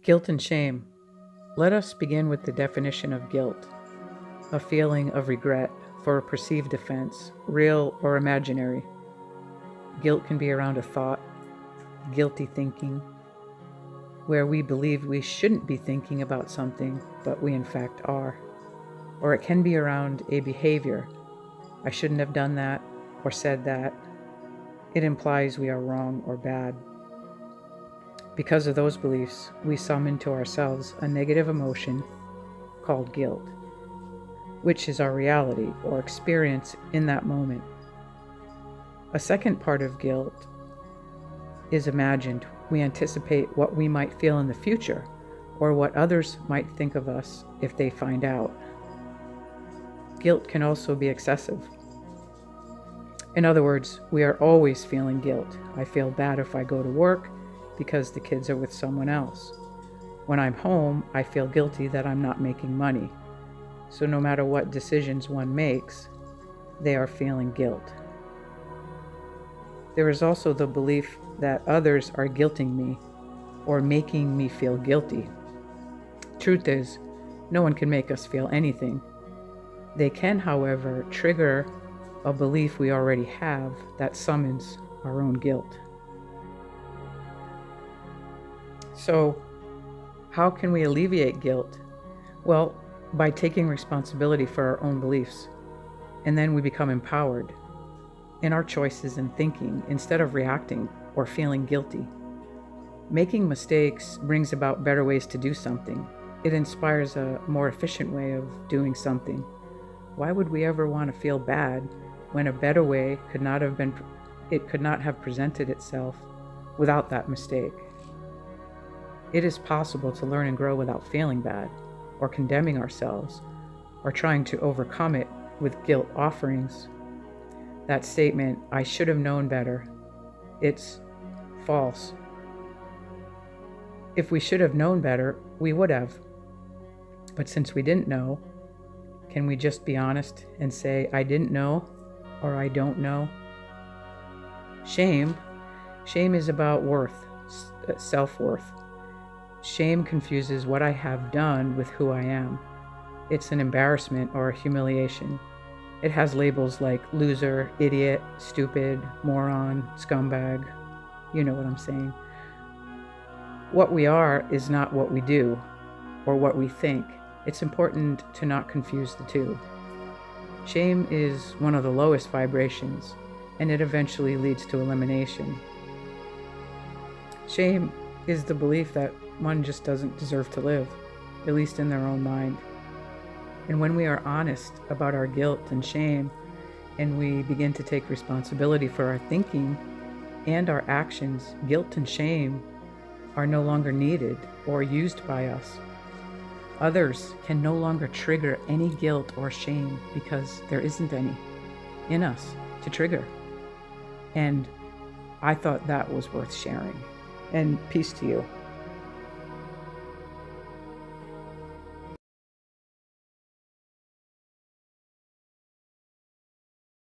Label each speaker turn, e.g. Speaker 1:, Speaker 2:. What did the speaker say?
Speaker 1: Guilt and shame. Let us begin with the definition of guilt, a feeling of regret for a perceived offense, real or imaginary. Guilt can be around a thought, guilty thinking, where we believe we shouldn't be thinking about something, but we in fact are. Or it can be around a behavior. I shouldn't have done that or said that. It implies we are wrong or bad. Because of those beliefs, we summon to ourselves a negative emotion called guilt, which is our reality or experience in that moment. A second part of guilt is imagined. We anticipate what we might feel in the future or what others might think of us if they find out. Guilt can also be excessive. In other words, we are always feeling guilt. I feel bad if I go to work because the kids are with someone else. When I'm home, I feel guilty that I'm not making money. So no matter what decisions one makes, they are feeling guilt. There is also the belief that others are guilting me or making me feel guilty. Truth is, no one can make us feel anything. They can, however, trigger a belief we already have that summons our own guilt. So, how can we alleviate guilt? Well, by taking responsibility for our own beliefs. And then we become empowered in our choices and thinking instead of reacting or feeling guilty. Making mistakes brings about better ways to do something. It inspires a more efficient way of doing something. Why would we ever want to feel bad when a better way could not have presented itself without that mistake? It is possible to learn and grow without feeling bad or condemning ourselves or trying to overcome it with guilt offerings. That statement, I should have known better, it's false. If we should have known better, we would have. But since we didn't know, can we just be honest and say, I didn't know or I don't know? Shame is about worth, self-worth. Shame confuses what I have done with who I am. It's an embarrassment or a humiliation. It has labels like loser, idiot, stupid, moron, scumbag. You know what I'm saying. What we are is not what we do or what we think. It's important to not confuse the two. Shame is one of the lowest vibrations, and it eventually leads to elimination. Shame is the belief that one just doesn't deserve to live, at least in their own mind. And when we are honest about our guilt and shame, and we begin to take responsibility for our thinking and our actions, guilt and shame are no longer needed or used by us. Others can no longer trigger any guilt or shame because there isn't any in us to trigger. And I thought that was worth sharing. And peace to you.